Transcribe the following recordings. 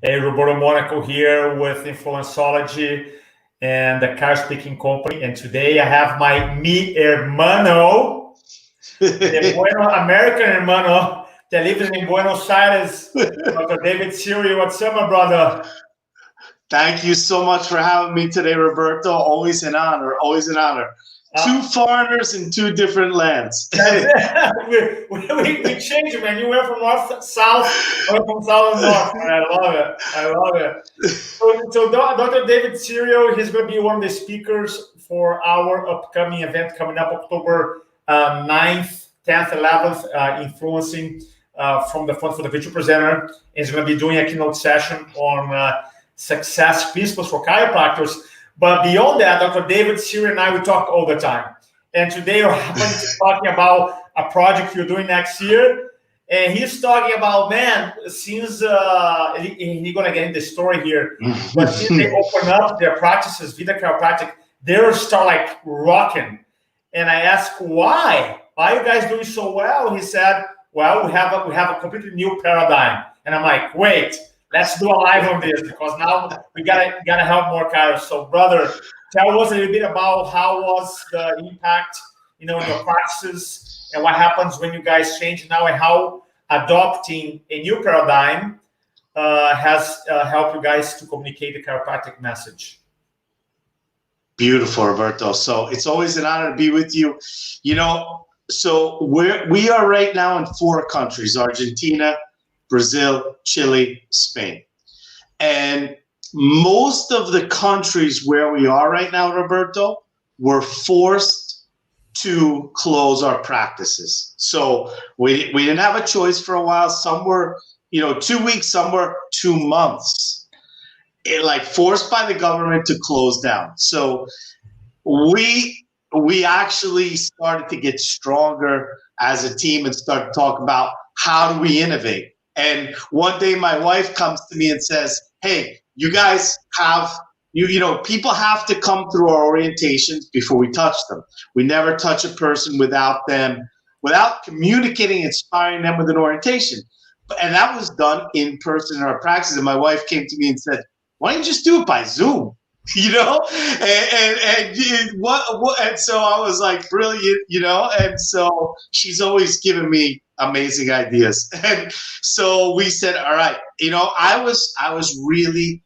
Hey, Roberto Monaco here with Influenceology and the car speaking company. And today I have mi hermano, the American hermano that lives in Buenos Aires, Dr. David Serio. What's up, my brother? Thank you so much for having me today, Roberto. Always an honor. Always an honor. Two foreigners in two different lands. we changed, man. You went from north to south, I went from south to north. I love it. I love it. So Dr. David Serio, he's going to be one of the speakers for our upcoming event coming up October 9th, 10th, 11th, influencing from the Fund for the Future Presenter. He's going to be doing a keynote session on success principles for chiropractors. But beyond that, Dr. David Serio and I, we talk all the time. And today we're talking about a project you're doing next year. And he's talking about, man, since, he's going to get in the story here, but since they open up their practices, Vida Chiropractic, they're start like rocking. And I asked, why? Why are you guys doing so well? He said, well, we have a completely new paradigm. And I'm like, wait. Let's do a live on this because now we gotta help more chiros. So, brother, tell us a little bit about how was the impact, in your practices and what happens when you guys change now and how adopting a new paradigm has helped you guys to communicate the chiropractic message. Beautiful, Roberto. So it's always an honor to be with you. So we are right now in 4 countries: Argentina, Brazil, Chile, Spain. And most of the countries where we are right now, Roberto, were forced to close our practices. So we didn't have a choice for a while. Some were, 2 weeks, some were 2 months. Forced by the government to close down. So we actually started to get stronger as a team and start to talk about how do we innovate. And one day my wife comes to me and says, hey, you guys have, people have to come through our orientations before we touch them. We never touch a person without communicating, inspiring them with an orientation. And that was done in person in our practice. And my wife came to me and said, why don't you just do it by Zoom? And so I was like, brilliant, and so she's always given me amazing ideas. And so we said, all right, I was really,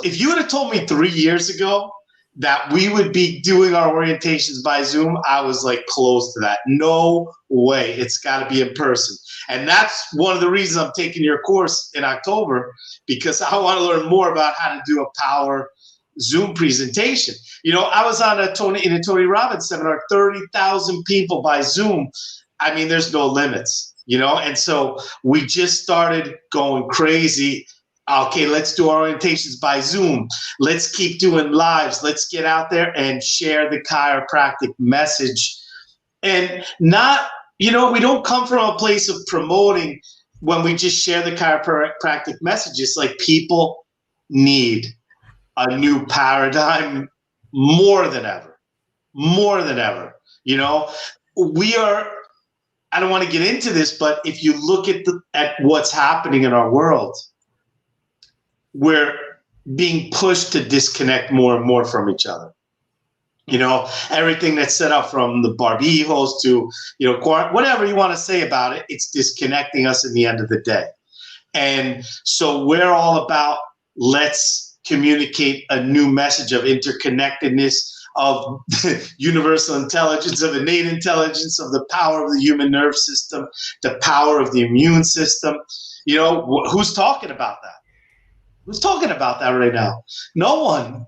if you would have told me 3 years ago that we would be doing our orientations by Zoom, I was like close to that. No way. It's got to be in person. And that's one of the reasons I'm taking your course in October, because I want to learn more about how to do a power Zoom presentation. I was on in a Tony Robbins seminar, 30,000 people by Zoom. I mean, there's no limits, and so we just started going crazy. Okay, let's do our orientations by Zoom. Let's keep doing lives. Let's get out there and share the chiropractic message. And not, we don't come from a place of promoting when we just share the chiropractic messages. Like, people need a new paradigm more than ever. We are, I don't want to get into this, but if you look at what's happening in our world, we're being pushed to disconnect more and more from each other. Everything that's set up from the barbijos to, whatever you want to say about it, it's disconnecting us in the end of the day. And so we're all about, let's communicate a new message of interconnectedness, of universal intelligence, of innate intelligence, of the power of the human nerve system, the power of the immune system. Who's talking about that? Who's talking about that right now? No one.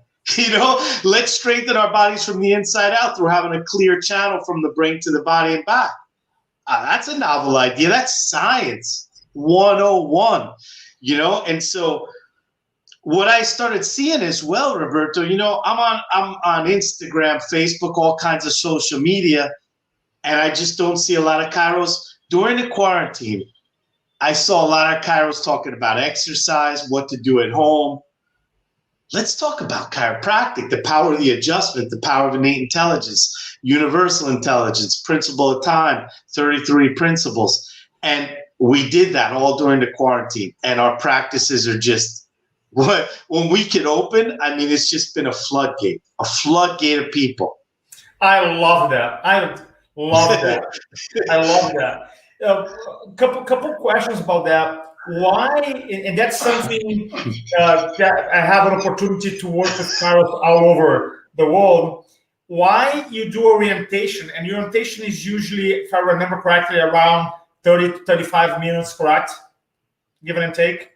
Let's strengthen our bodies from the inside out through having a clear channel from the brain to the body and back. That's a novel idea. That's science 101, and so what I started seeing as well, Roberto, I'm on Instagram, Facebook, all kinds of social media, and I just don't see a lot of chiros. During the quarantine, I saw a lot of chiros talking about exercise, what to do at home. Let's talk about chiropractic, the power of the adjustment, the power of innate intelligence, universal intelligence, principle of time, 33 principles. And we did that all during the quarantine, and our practices are just when we can open, I mean, it's just been a floodgate of people. I love that. I love that. I love that. Couple questions about that. Why? And that's something that I have an opportunity to work with Carlos all over the world. Why you do orientation? And your orientation is usually, if I remember correctly, around 30 to 35 minutes, correct? Give and take.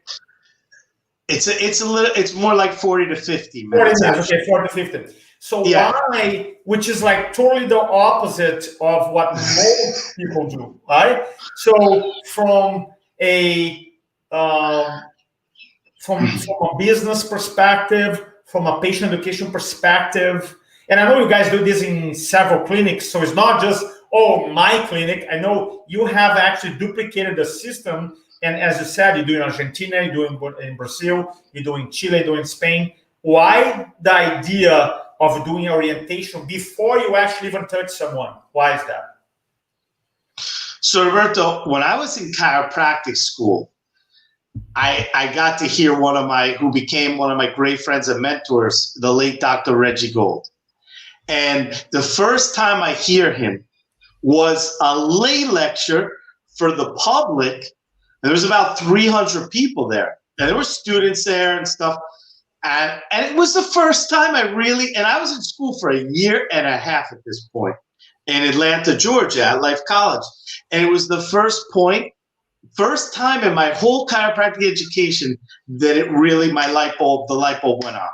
It's more like 40 to 50 minutes. 40 minutes, okay, 40 to 50. So Yeah. why, which is like totally the opposite of what most people do, right? So from a from a business perspective, from a patient education perspective, and I know you guys do this in several clinics, so it's not just, oh, my clinic. I know you have actually duplicated the system, and as you said, you do in Argentina, you do in Brazil, you do in Chile, you do in Spain. Why the idea of doing orientation before you actually even touch someone? Why is that? So, Roberto, when I was in chiropractic school, I got to hear who became one of my great friends and mentors, the late Dr. Reggie Gold. And the first time I hear him was a lay lecture for the public. There was about 300 people there. And there were students there and stuff. And it was the first time and I was in school for a year and a half at this point in Atlanta, Georgia, at Life College. And it was the first time in my whole chiropractic education that the light bulb went on.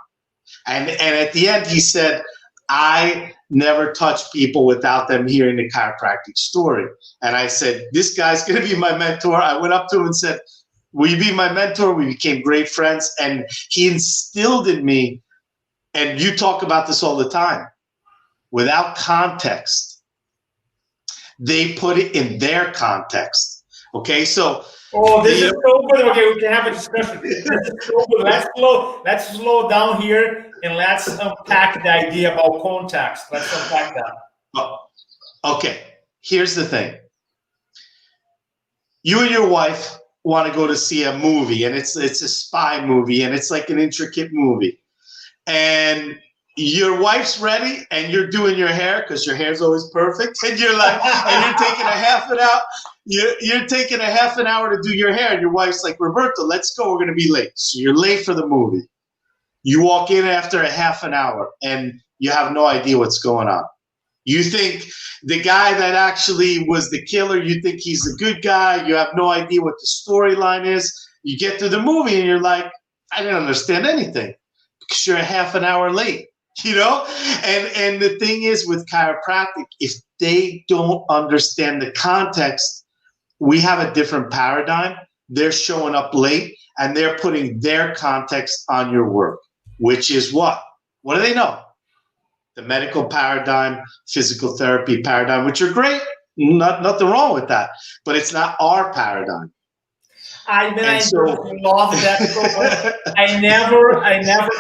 And at the end, he said, I never touch people without them hearing the chiropractic story. And I said, this guy's going to be my mentor. I went up to him and said, will you be my mentor? We became great friends. And he instilled in me, and you talk about this all the time, without context. They put it in their context. Okay, so. Oh, this is so good. Okay, we can have a discussion. This is so good. Let's slow down here and let's unpack the idea about context. Let's unpack that. Okay, here's the thing. You and your wife want to go to see a movie, and it's a spy movie, and it's like an intricate movie. And your wife's ready, and you're doing your hair because your hair's always perfect, and you're like, and you're taking a half an hour. You're taking a half an hour to do your hair, and your wife's like, Roberto, let's go. We're going to be late. So you're late for the movie. You walk in after a half an hour, and you have no idea what's going on. You think the guy that actually was the killer, you think he's a good guy. You have no idea what the storyline is. You get to the movie, and you're like, I didn't understand anything because you're a half an hour late. You know, and the thing is with chiropractic, if they don't understand the context, we have a different paradigm. They're showing up late and they're putting their context on your work, which is what? What do they know? The medical paradigm, physical therapy paradigm, which are great. Nothing wrong with that, but it's not our paradigm. I love that so much. I never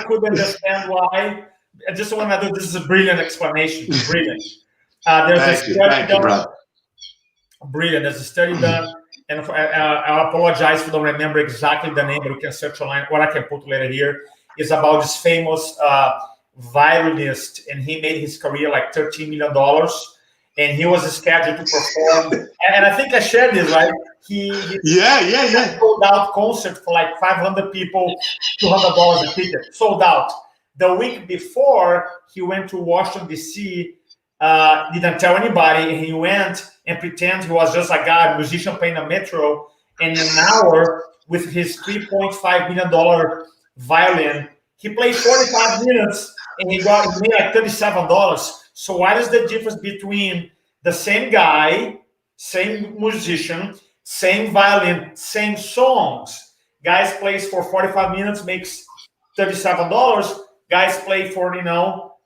could understand why. I just want to do this is a brilliant explanation. Brilliant. There's a study done. Brilliant. There's a study done, and I apologize if I don't remember exactly the name, but you can search online. What I can put later here is about this famous violinist, and he made his career like $13 million, and he was scheduled to perform. And I think I shared this, right? He sold out concert for like 500 people, $200 a ticket, sold out. The week before, he went to Washington, D.C., didn't tell anybody, and he went and pretended he was just a guy, a musician playing a metro, and in an hour, with his $3.5 million violin, he played 45 minutes, and he made like $37. So what is the difference between the same guy, same musician, same violin, same songs? Guys plays for 45 minutes, makes $37. Guys play for,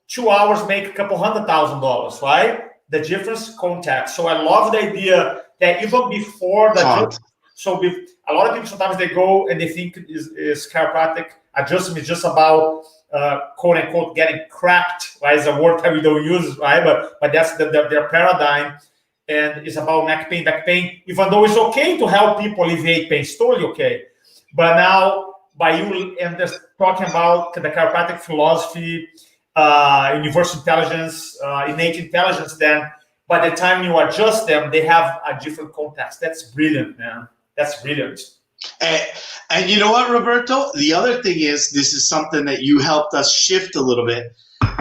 2 hours, make a couple $100,000, right? The difference, context. So I love the idea that even before the a lot of people sometimes they go and they think is chiropractic adjustment is just about quote unquote getting cracked, right? It's a word that we don't use, right? But that's their paradigm, and it's about neck pain, back pain. Even though it's okay to help people alleviate pain, it's totally okay. But now by you and just talking about the chiropractic philosophy, universal intelligence, innate intelligence, then by the time you adjust them, they have a different context. That's brilliant, man. That's brilliant. And you know what, Roberto? The other thing is, this is something that you helped us shift a little bit,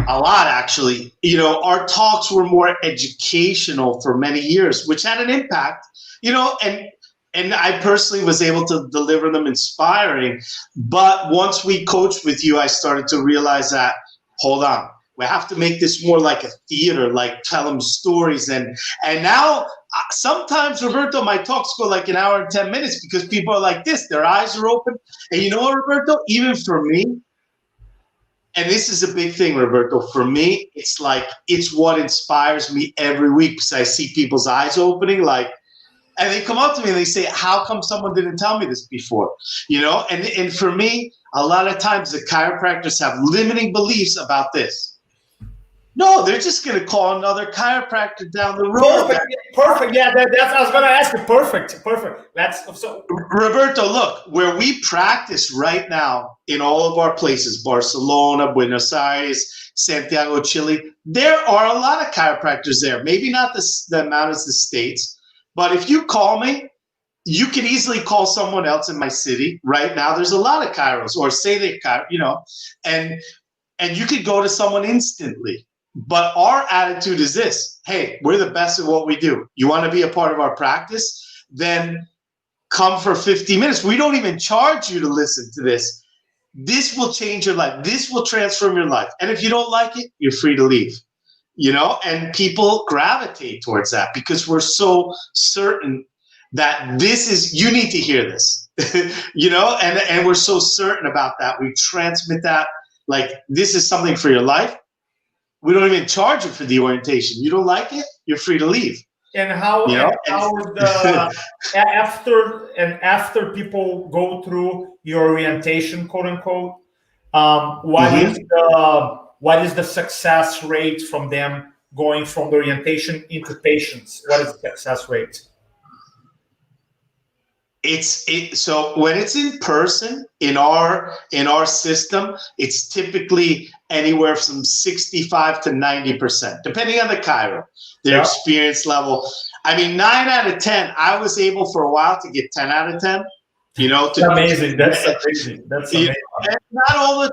a lot actually. You know, our talks were more educational for many years, which had an impact, you know, and I personally was able to deliver them inspiring. But once we coached with you, I started to realize that, hold on, we have to make this more like a theater, like tell them stories. And now sometimes, Roberto, my talks go like an hour and 10 minutes because people are like this, their eyes are open. And you know what, Roberto, even for me, and this is a big thing, Roberto, for me, it's like, it's what inspires me every week because I see people's eyes opening, like, and they come up to me and they say, how come someone didn't tell me this before? You know, and for me, a lot of times the chiropractors have limiting beliefs about this. No, they're just going to call another chiropractor down the road. Perfect. Yeah, that's I was going to ask you. Perfect. That's so. Roberto, look, where we practice right now in all of our places, Barcelona, Buenos Aires, Santiago, Chile, there are a lot of chiropractors there. Maybe not the amount as the States, but if you call me, you can easily call someone else in my city right now. There's a lot of chiros, or say they, you know, and you could go to someone instantly. But our attitude is this: hey, we're the best at what we do. You want to be a part of our practice? Then come for 50 minutes. We don't even charge you to listen to this. This will change your life. This will transform your life. And if you don't like it, you're free to leave. You know, and people gravitate towards that because we're so certain that this is, you need to hear this, you know, and we're so certain about that. We transmit that, like, this is something for your life. We don't even charge you for the orientation. You don't like it, you're free to leave. And how, you know? how is the after people go through your orientation, quote unquote, what is the success rate from them going from the orientation into patients? What is the success rate? So when it's in person in our system, it's typically anywhere from 65 to 90%, depending on the chiro, their experience level. I mean, 9 out of 10. I was able for a while to get 10 out of 10. You know, That's amazing. That's amazing. Not all the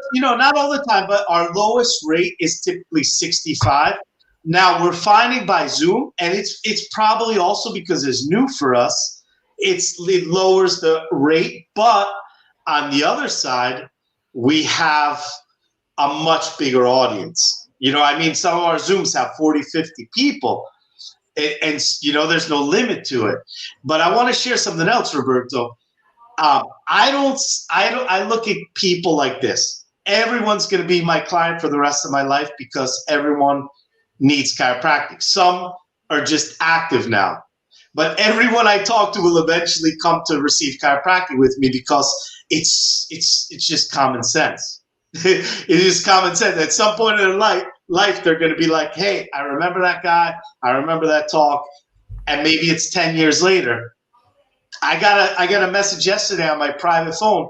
time, but our lowest rate is typically 65. Now we're finding by Zoom, and it's probably also because it's new for us. It lowers the rate, but on the other side, we have a much bigger audience. You know, I mean, some of our Zooms have 40, 50 people, and you know, there's no limit to it. But I want to share something else, Roberto. I look at people like this. Everyone's going to be my client for the rest of my life because everyone needs chiropractic. Some are just active now. But everyone I talk to will eventually come to receive chiropractic with me because it's just common sense. It is common sense. At some point in their life, they're going to be like, hey, I remember that guy. I remember that talk. And maybe it's 10 years later. I got a message yesterday on my private phone.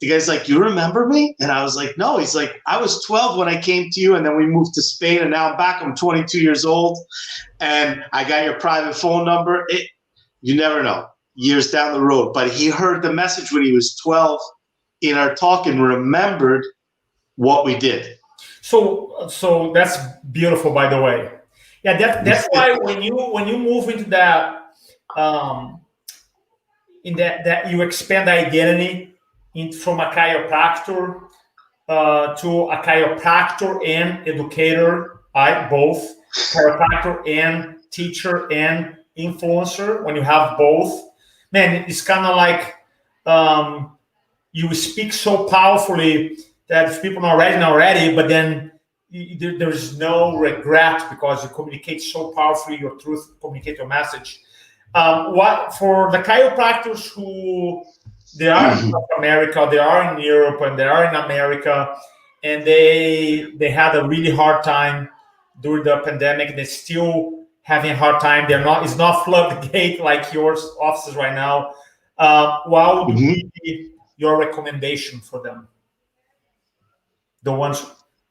The guy's like, you remember me? And I was like, no. He's like, I was 12 when I came to you, and then we moved to Spain, and now I'm back. I'm 22 years old, and I got your private phone number. You never know, years down the road. But he heard the message when he was 12 in our talk and remembered what we did. So that's beautiful, by the way. Yeah, that's why when you move into that that you expand identity from a chiropractor to a chiropractor and educator, right? Both chiropractor and teacher and influencer. When you have both, man, it's kind of like you speak so powerfully that if people are ready, but then there's no regret because you communicate so powerfully your truth, communicate your message. What for the chiropractors who they are in South America, they are in Europe, and they are in America, and they had a really hard time during the pandemic. They're still having a hard time. It's not floodgate like yours offices right now. your recommendation for them? The ones,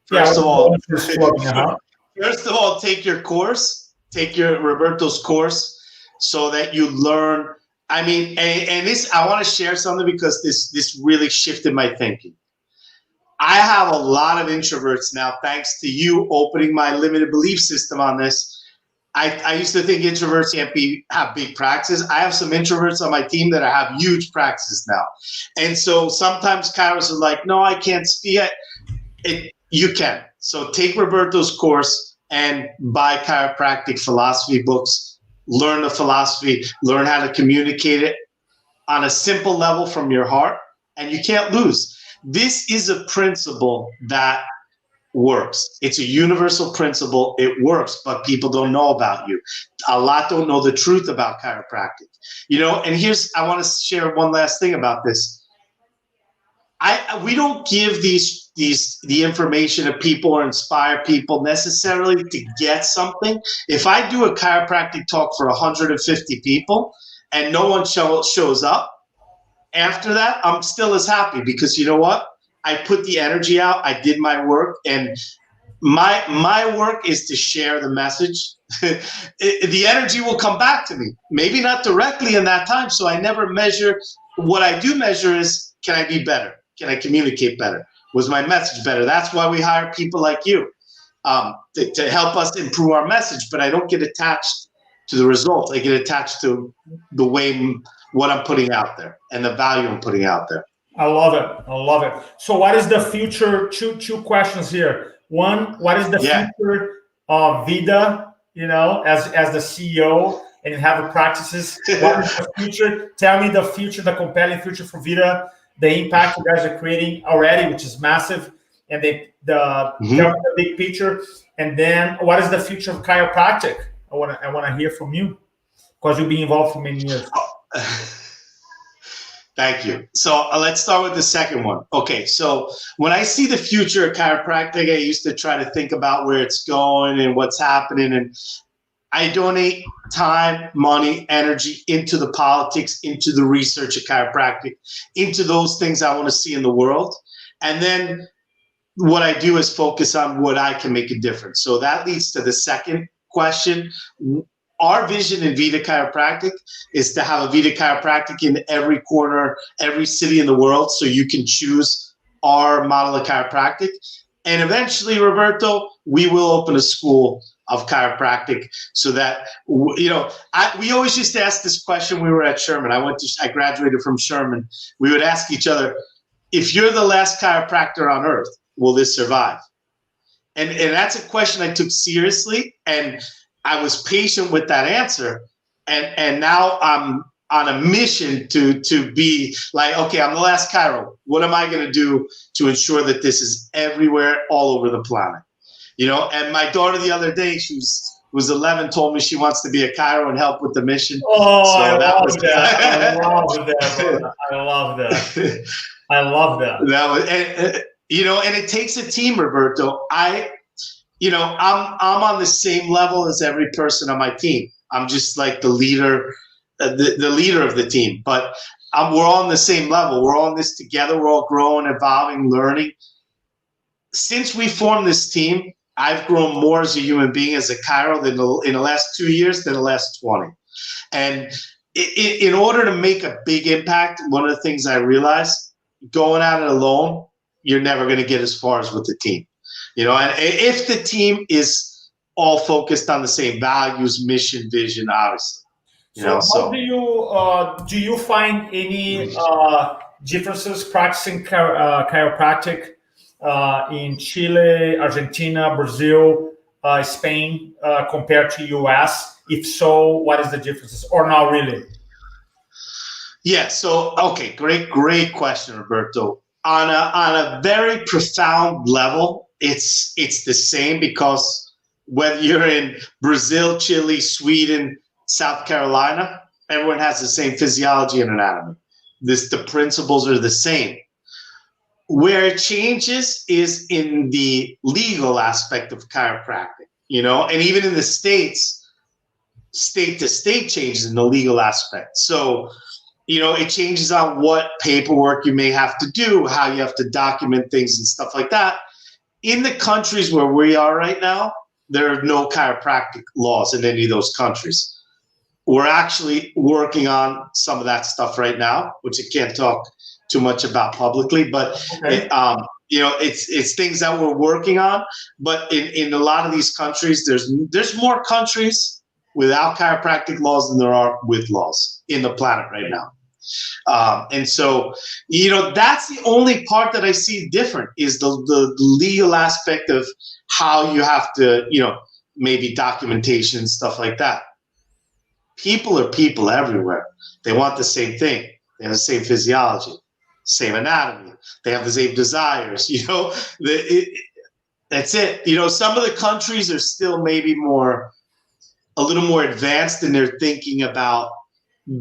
First of all, uh-huh. First of all, take your course, take your Roberto's course, so that you learn. I mean, and this, I want to share something because this really shifted my thinking. I have a lot of introverts now, thanks to you opening my limited belief system on this. I used to think introverts can't have big practices. I have some introverts on my team that have huge practices now. And so sometimes chiros are like, no, I can't speak. You can. So take Roberto's course and buy chiropractic philosophy books, learn the philosophy, learn how to communicate it on a simple level from your heart, and you can't lose. This is a principle that works. It's a universal principle. It works, but people don't know about you. A lot don't know the truth about chiropractic. And I want to share one last thing about this. We don't give the information to people or inspire people necessarily to get something. If I do a chiropractic talk for 150 people and no one shows up, after that, I'm still as happy, because you know what? I put the energy out. I did my work, and my work is to share the message. The energy will come back to me. Maybe not directly in that time, so I never measure. What I do measure is, can I be better? Can I communicate better? Was my message better? That's why we hire people like you to help us improve our message. But I don't get attached to the results. I get attached to the way what I'm putting out there and the value I'm putting out there. I love it. So what is the future? Two questions here. One, what is the future of Vida, as the CEO and in having practices? What is the future? Tell me the future, the compelling future for Vida, the impact you guys are creating already, which is massive, and the big picture. And then what is the future of chiropractic? I want to hear from you, because you've been involved for many years. Thank you. So let's start with the second one. Okay, so when I see the future of chiropractic, I used to try to think about where it's going and what's happening. And I donate time, money, energy into the politics, into the research of chiropractic, into those things I want to see in the world. And then what I do is focus on what I can make a difference. So that leads to the second question. Our vision in Vida Chiropractic is to have a Vida Chiropractic in every corner, every city in the world, so you can choose our model of chiropractic. And eventually, Roberto, we will open a school of chiropractic, so that, we always used to ask this question. We were at Sherman. I graduated from Sherman. We would ask each other, if you're the last chiropractor on earth, will this survive? And that's a question I took seriously, and I was patient with that answer, and now I'm on a mission to be like, okay, I'm the last chiro. What am I going to do to ensure that this is everywhere, all over the planet? And my daughter the other day, she was 11, told me she wants to be a chiro and help with the mission. Oh, so I love that. I love that. That was, and it takes a team, Roberto. I'm on the same level as every person on my team. I'm just like the leader, the leader of the team. But we're all on the same level. We're all in this together. We're all growing, evolving, learning. Since we formed this team, I've grown more as a human being, as a chiro, in the last 2 years than the last 20. And in order to make a big impact, one of the things I realized, going at it alone, you're never going to get as far as with the team. And if the team is all focused on the same values, mission, vision, obviously. Do you find any differences practicing chiropractic in Chile, Argentina, Brazil, Spain, compared to US? If so, what is the differences, or not really? Yeah. So, okay, great question, Roberto. On a very profound level, it's the same, because whether you're in Brazil, Chile, Sweden, South Carolina, everyone has the same physiology and anatomy. The principles are the same. Where it changes is in the legal aspect of chiropractic, and even in the States, state to state changes in the legal aspect. So it changes on what paperwork you may have to do, how you have to document things and stuff like that. In the countries where we are right now, there are no chiropractic laws in any of those countries. We're actually working on some of that stuff right now, which I can't talk too much about publicly, but Okay. it's things that we're working on. But in a lot of these countries, there's more countries without chiropractic laws than there are with laws in the planet right now. And so, that's the only part that I see different is the legal aspect of how you have to, maybe documentation and stuff like that. People are people everywhere. They want the same thing. They have the same physiology, same anatomy. They have the same desires. That's it. Some of the countries are still maybe a little more advanced in their thinking about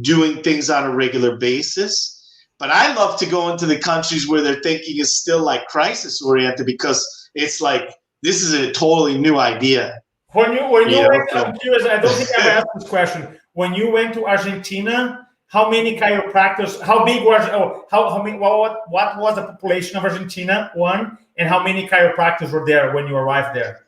doing things on a regular basis. But I love to go into the countries where their thinking is still like crisis oriented, because it's like, this is a totally new idea. When you went, I'm curious, I don't think I've asked this question. When you went to Argentina, how many chiropractors, how big was, how many, what was the population of Argentina, one, and how many chiropractors were there when you arrived there?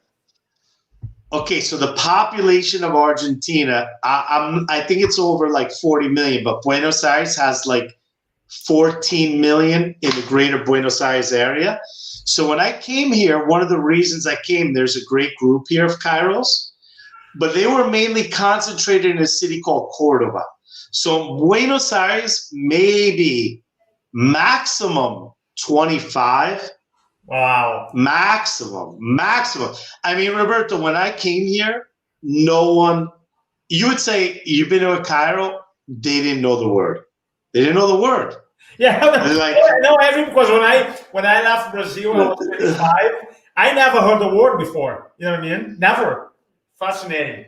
Okay, so the population of Argentina, I think it's over like 40 million, but Buenos Aires has like 14 million in the greater Buenos Aires area. So when I came here, one of the reasons I came, there's a great group here of chiros, but they were mainly concentrated in a city called Cordoba. So Buenos Aires, maybe maximum 25. Wow. Maximum. I mean, Roberto, when I came here, no one, you would say, you've been to a chiro, they didn't know the word. Yeah, because when I left Brazil, I was 25. I never heard the word before. You know what I mean? Never. Fascinating.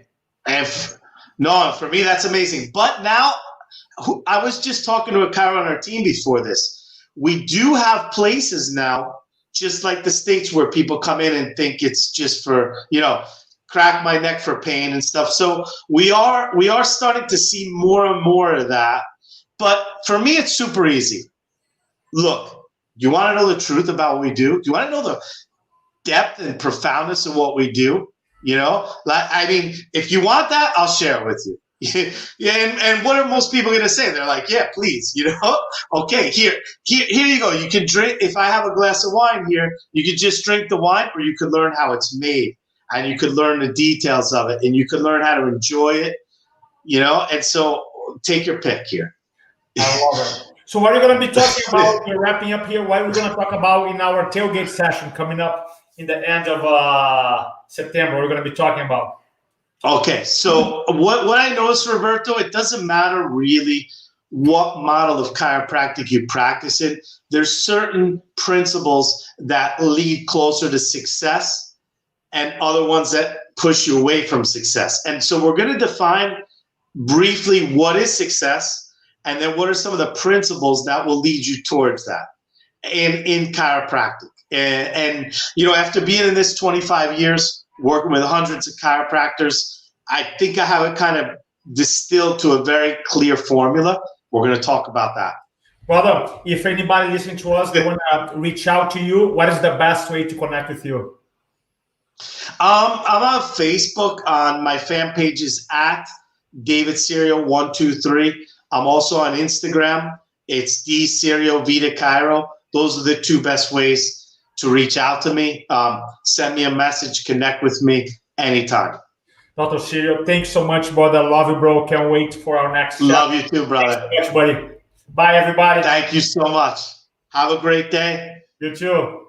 No, for me, that's amazing. But now, I was just talking to a chiro on our team before this. We do have places now, just like the States, where people come in and think it's just for, crack my neck for pain and stuff. So we are starting to see more and more of that. But for me, it's super easy. Look, you want to know the truth about what we do? Do you want to know the depth and profoundness of what we do? If you want that, I'll share it with you. Yeah, and what are most people going to say? They're like, yeah, please, okay, here you go. You can drink. If I have a glass of wine here, you could just drink the wine, or you could learn how it's made, and you could learn the details of it, and you could learn how to enjoy it, and so take your pick here. I love it. So what are you going to be talking about? We're wrapping up here. What are we going to talk about in our tailgate session coming up in the end of September? We're going to be talking about. Okay, so what I noticed, Roberto, it doesn't matter really what model of chiropractic you practice in. There's certain principles that lead closer to success and other ones that push you away from success. And so we're going to define briefly what is success, and then what are some of the principles that will lead you towards that in chiropractic. And after being in this 25 years, working with hundreds of chiropractors, I think I have it kind of distilled to a very clear formula. We're going to talk about that. Well, if anybody listening to us, they want to reach out to you, what is the best way to connect with you? I'm on Facebook. On my fan page is at David Serio 123. I'm also on Instagram. It's Serio Vida Chiro. Those are the two best ways to reach out to me. Send me a message, connect with me anytime. Dr. Serio, thanks so much, brother. Love you, bro. Can't wait for our next Love you too, brother. Thanks so much, buddy. Bye, everybody. Thank you so much. Have a great day. You too.